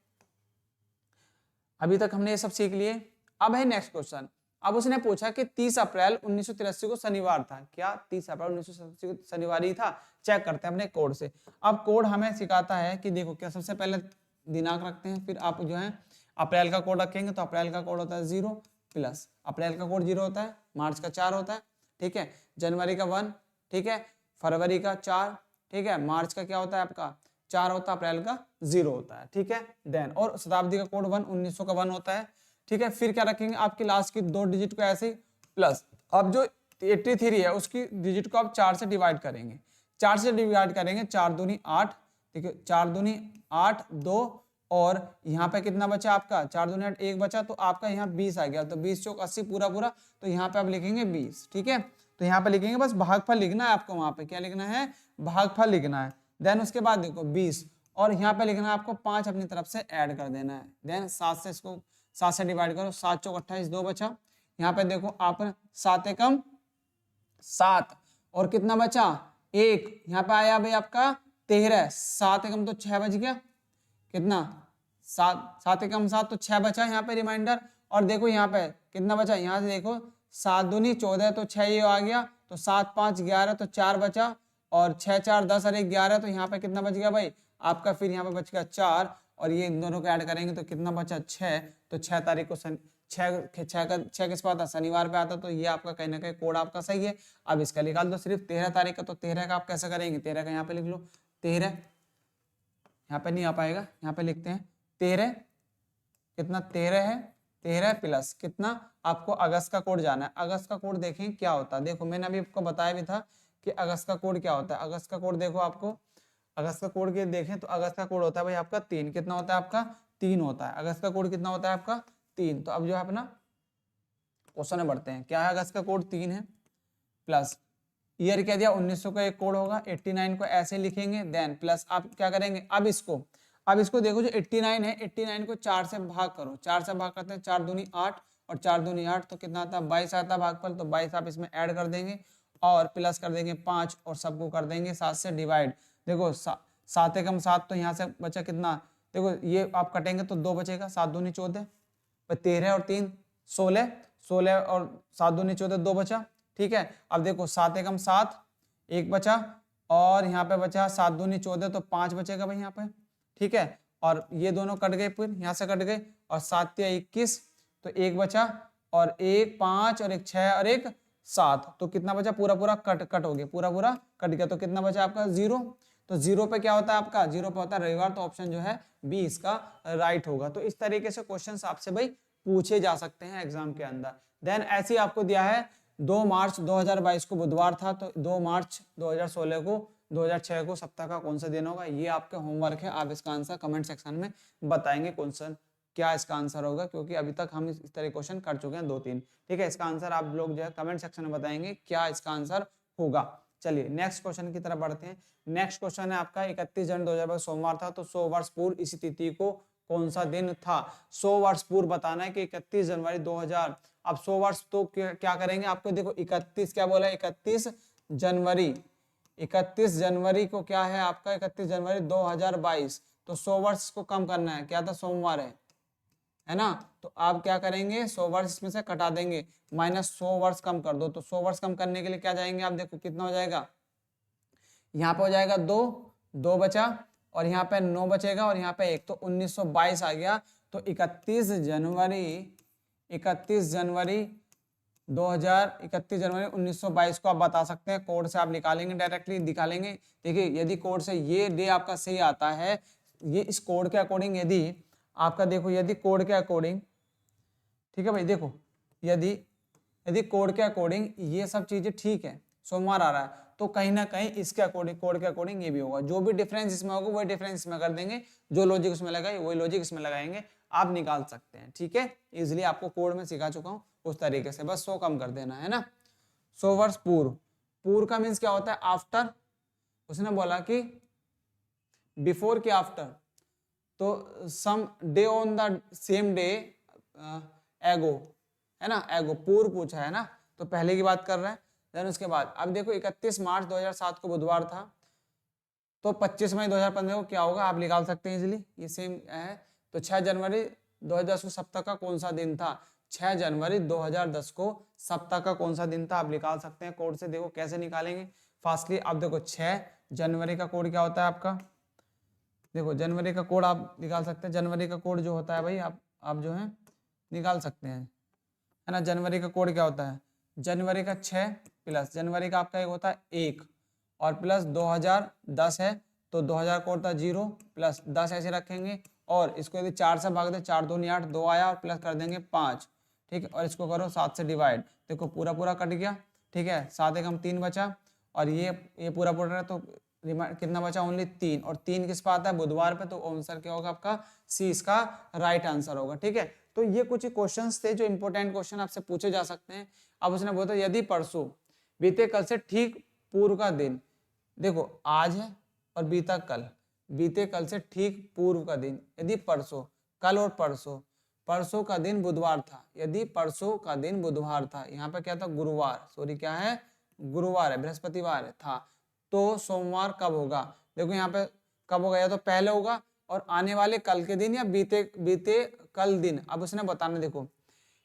अभी तक हमने ये सब सीख लिए। अब है नेक्स्ट क्वेश्चन। अब उसने पूछा कि 30 अप्रैल 1983 को शनिवार था क्या, 30 अप्रैल 1983 को शनिवार ही था। चेक करते हैं अपने कोड से। अब कोड हमें सिखाता है कि देखो क्या, सबसे पहले दिनांक रखते हैं, फिर आप जो है अप्रैल का कोड रखेंगे तो अप्रैल का कोड होता है 0 प्लस अप्रैल का कोड 0 होता है, मार्च का 4 होता है, ठीक है, जनवरी का 1, ठीक है, फरवरी का 4, ठीक है, मार्च का क्या होता है आपका 4 होता है, अप्रैल का 0 होता है, ठीक है। देन और शताब्दी का कोड 1 1900 का 1 होता है, ठीक है। फिर क्या रखेंगे, आपकी लास्ट की 2 डिजिट को ऐसे ही प्लस, अब जो 83 है उसकी डिजिट को आप 4 से डिवाइड करेंगे, 4 से डिवाइड करेंगे, 4 दूनी 8, ठीक है, 4 दूनी 8 2 और यहाँ पे कितना बचा आपका 4 दूनी 8 1 बचा, तो आपका यहाँ 20 आ गया। तो 20 चौक 80 पूरा पूरा, तो यहाँ पे आप लिखेंगे 20, ठीक है। तो यहाँ पे लिखेंगे, बस भागफल लिखना है आपको, वहां पे क्या लिखना है, भागफल लिखना है। देन उसके बाद देखो 20 और यहाँ पे लिखना है आपको 5 अपनी तरफ से ऐड कर देना है। देन 7 से इसको 7 से डिवाइड करो, 7 चौक 28 2 बचा। यहाँ पे देखो आप 7 एकम 7 और कितना बचा 1, यहाँ पे आया भाई आपका 13, 7 एकम तो 6 बच गया, कितना 7 एकम 7 तो 6 बचा यहाँ पे रिमाइंडर। और देखो यहाँ पे कितना बचा, यहाँ से देखो 7 दूनी 14 तो 6 ये आ गया, तो 7 5 11 तो 4 बचा और 6 4 10 और 1 11, तो यहाँ पे कितना बच गया भाई आपका, फिर यहाँ पे बच गया 4 और ये इन दोनों को ऐड करेंगे तो कितना बचा 6। तो 6 तारीख को 6 किस पर आता, शनिवार पे आता, तो ये आपका कहीं ना कहीं कोड आपका सही है। अब इसका निकाल दो सिर्फ 13 तारीख का, तो 13 का आप कैसे करेंगे, 13 का यहाँ पे लिख लो, 13 यहाँ पे नहीं आ पाएगा, यहाँ पे लिखते हैं 13, कितना 13 है, 13 प्लस कितना, आपको अगस्त का कोड जाना है। अगस्त का कोड देखें क्या होता है, देखो मैंने अभी आपको बताया भी था कि अगस्त का कोड क्या होता है। अगस्त का कोड देखो, आपको अगस्त का कोड के देखें तो अगस्त का कोड होता है भाई आपका 3, कितना होता है आपका 3 होता है। अगस्त का कोड कितना होता है आपका 3। तो अब जो है अपना क्वेश्चन में बढ़ते हैं, क्या है अगस्त का कोड 3 है, प्लस ईयर क्या दिया 1900 का एक कोड होगा, 89 को ऐसे लिखेंगे। देन प्लस आप क्या करेंगे, अब इसको देखो जो 89 है, 89 को 4 से भाग करो, 4 से भाग करते हैं, 4 दूनी 8 और 4 दूनी 8 तो कितना आता है 22 आता है भागफल। तो 22 आप इसमें ऐड कर देंगे और प्लस कर देंगे 5 और सबको कर देंगे 7 से डिवाइड। देखो 7 एकम 7 तो यहाँ से बचा कितना, देखो ये आप कटेंगे तो 2 बचेगा, 7 दूनी 14, 13 और 3 16, 16 और 7 दूनी 14 2 बचा, ठीक है। अब देखो 7 एकम 7 1 बचा और यहाँ पे बचा 7 दूनी 14 तो 5 बचेगा भाई यहाँ पे, ठीक है। और ये दोनों कट गए, फिर यहाँ से कट गए और 7 तिया 21 तो 1 बचा और 1 5 और 1 6 और 1 7 तो कितना बचा, पूरा पूरा कट हो गया, पूरा पूरा कट गया, तो कितना बचा आपका 0। तो 0 पे क्या होता है आपका, 0 पे होता है रविवार, तो ऑप्शन जो है बी इसका राइट होगा। तो इस तरीके से क्वेश्चंस आपसे भाई पूछे जा सकते हैं एग्जाम के अंदर। देन ऐसे ही आपको दिया है 2 मार्च 2022 को बुधवार था, तो 2 मार्च 2016 को 2006 को सप्ताह का कौन सा दिन होगा, ये आपका होमवर्क है। आप इसका आंसर कमेंट सेक्शन में बताएंगे कौन सा क्या इसका आंसर होगा, क्योंकि अभी तक हम इस तरह क्वेश्चन कर चुके हैं 2-3, ठीक है। इसका आंसर आप लोग जो है कमेंट सेक्शन में बताएंगे क्या इसका आंसर होगा। चलिए नेक्स्ट क्वेश्चन की तरफ बढ़ते हैं। नेक्स्ट क्वेश्चन है आपका 31 जनवरी 2022 सोमवार था, तो 100 वर्ष पूर्व इसी तिथि को कौन सा दिन था। 100 वर्ष पूर्व बताना है कि 31 जनवरी 2000। अब 100 वर्ष तो क्या करेंगे, आपको देखो 31 क्या बोला, 31 जनवरी, 31 जनवरी को क्या है आपका 31 जनवरी 2022, तो 100 वर्ष को कम करना है, क्या था सोमवार है, है ना। तो आप क्या करेंगे, 100 वर्ष इसमें से कटा देंगे, माइनस 100 वर्ष कम कर दो। तो 100 वर्ष कम करने के लिए क्या जाएंगे आप, देखो कितना हो जाएगा, यहाँ पे हो जाएगा 2, 2 बचा, और यहाँ पे 9 बचेगा, और यहाँ पे 1, तो 1922 आ गया। तो 31 जनवरी 1922 को आप बता सकते हैं, कोड से आप निकालेंगे, डायरेक्टली निकालेंगे। देखिए यदि कोड से ये डे आपका सही आता है, ये इस कोड के अकॉर्डिंग यदि आपका, देखो यदि कोड के अकॉर्डिंग, ठीक है भाई, देखो यदि कोड के अकॉर्डिंग ये सब चीजें ठीक है, सोमवार आ रहा है, तो कहीं ना कहीं इसके अकॉर्डिंग, कोड के अकॉर्डिंग ये भी होगा। जो भी डिफरेंस इसमें होगा वही डिफरेंस इसमें कर देंगे, जो लॉजिक उसमें लगाए वही लॉजिक इसमें लगाएंगे, आप निकाल सकते हैं। ठीक है, इजिली आपको कोड में सिखा चुका हूँ उस तरीके से, बस 100 कम कर देना है ना। 100 वर्ष पूर्व, पूर्व का मीन्स क्या होता है, आफ्टर। उसने बोला कि बिफोर के आफ्टर, तो some day on the same day ago, है ना, एगो पूर्व पूछा है ना, तो पहले की बात कर रहा है। देन उसके बाद अब देखो 31 मार्च 2007 को बुधवार था, तो 25 मई 2015 को क्या होगा आप निकाल सकते हैं इजीली, ये सेम है। तो 6 जनवरी 2010 को सप्ताह का कौन सा दिन था, 6 जनवरी 2010 को सप्ताह का कौन सा दिन था, आप निकाल सकते हैं कोड से। देखो कैसे निकालेंगे फास्टली, आप देखो 6 जनवरी का कोड क्या होता है आपका, देखो जनवरी का कोड आप निकाल सकते हैं। जनवरी का कोड जो होता है भाई आप जो है निकाल सकते हैं, है ना। जनवरी का कोड क्या होता है, जनवरी का 6 प्लस जनवरी का आपका एक होता है 1 और प्लस 2010 है, तो 2000 कोड था 0 प्लस 10 ऐसे रखेंगे, और इसको यदि 4 से भाग दे, 4 दूनी 8, 2 आया, और प्लस कर देंगे 5, ठीक है, और इसको करो 7 से डिवाइड, देखो पूरा पूरा कट गया, ठीक है, 7 एकम 3 बचा, और ये पूरा पूरा, तो कितना बचा, ओनली 3, और 3 किस पे आता है, बुधवार पे, तो आंसर क्या होगा आपका, सी इसका राइट आंसर होगा। ठीक है, तो ये कुछ क्वेश्चंस थे जो इंपॉर्टेंट क्वेश्चन आपसे पूछे जा सकते हैं। अब उसने बोला यदि परसों बीते कल से ठीक पूर्व का दिन, देखो आज है और बीता कल, बीते कल से ठीक पूर्व का दिन, यदि परसों, कल और परसों का दिन बुधवार था, यदि परसों का दिन बुधवार था, यहाँ पे क्या था, गुरुवार, सॉरी क्या है, गुरुवार है, बृहस्पतिवार था, तो सोमवार कब होगा, देखो यहाँ पे कब होगा, या तो पहले होगा और आने वाले कल के दिन, या बीते कल दिन। अब उसने बताना, देखो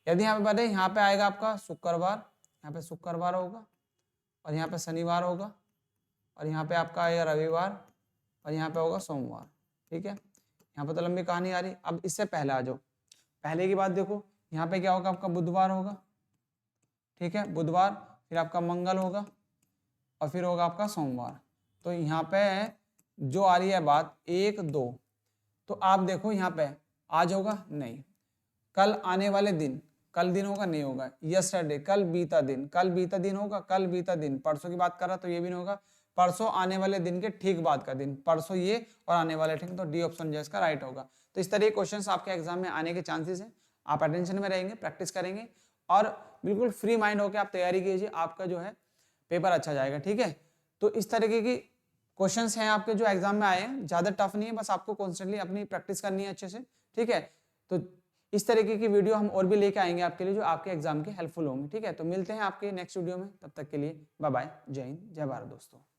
यदि यहाँ पे बताए, यहाँ पे आएगा आपका शुक्रवार, यहाँ पे शुक्रवार होगा, और यहाँ पे शनिवार होगा, और यहाँ पे आपका आएगा रविवार, और यहाँ पे होगा सोमवार। ठीक है, यहाँ पे तो लंबी कहानी आ रही। अब इससे पहले आ जाओ, पहले की बात देखो, यहाँ पे क्या होगा आपका, बुधवार होगा, ठीक है, बुधवार, फिर आपका मंगल होगा, और फिर होगा आपका सोमवार। तो यहाँ पे जो आ रही है बात 1 2, तो आप देखो यहाँ पे आज होगा नहीं, कल आने वाले दिन, कल दिन होगा नहीं होगा, यस्टरडे कल बीता दिन होगा, कल बीता दिन, परसों की बात कर रहा तो ये भी नहीं होगा, परसों आने वाले दिन के ठीक बाद का दिन, परसों ये और आने वाले ठीक, तो डी ऑप्शन जो इसका राइट होगा। तो इस तरह के क्वेश्चंस आपके एग्जाम में आने के चांसेस हैं, आप अटेंशन में रहेंगे, प्रैक्टिस करेंगे, और बिल्कुल फ्री माइंड होकर आप तैयारी कीजिए, आपका जो है पेपर अच्छा जाएगा। ठीक है, तो इस तरीके की क्वेश्चंस हैं आपके जो एग्जाम में आए हैं, ज्यादा टफ नहीं है, बस आपको कॉन्स्टेंटली अपनी प्रैक्टिस करनी है अच्छे से। ठीक है, तो इस तरीके की वीडियो हम और भी लेके आएंगे आपके लिए, जो आपके एग्जाम के हेल्पफुल होंगे। ठीक है, तो मिलते हैं आपके नेक्स्ट वीडियो में, तब तक के लिए बाय बाय, जय हिंद, जय भारत दोस्तों।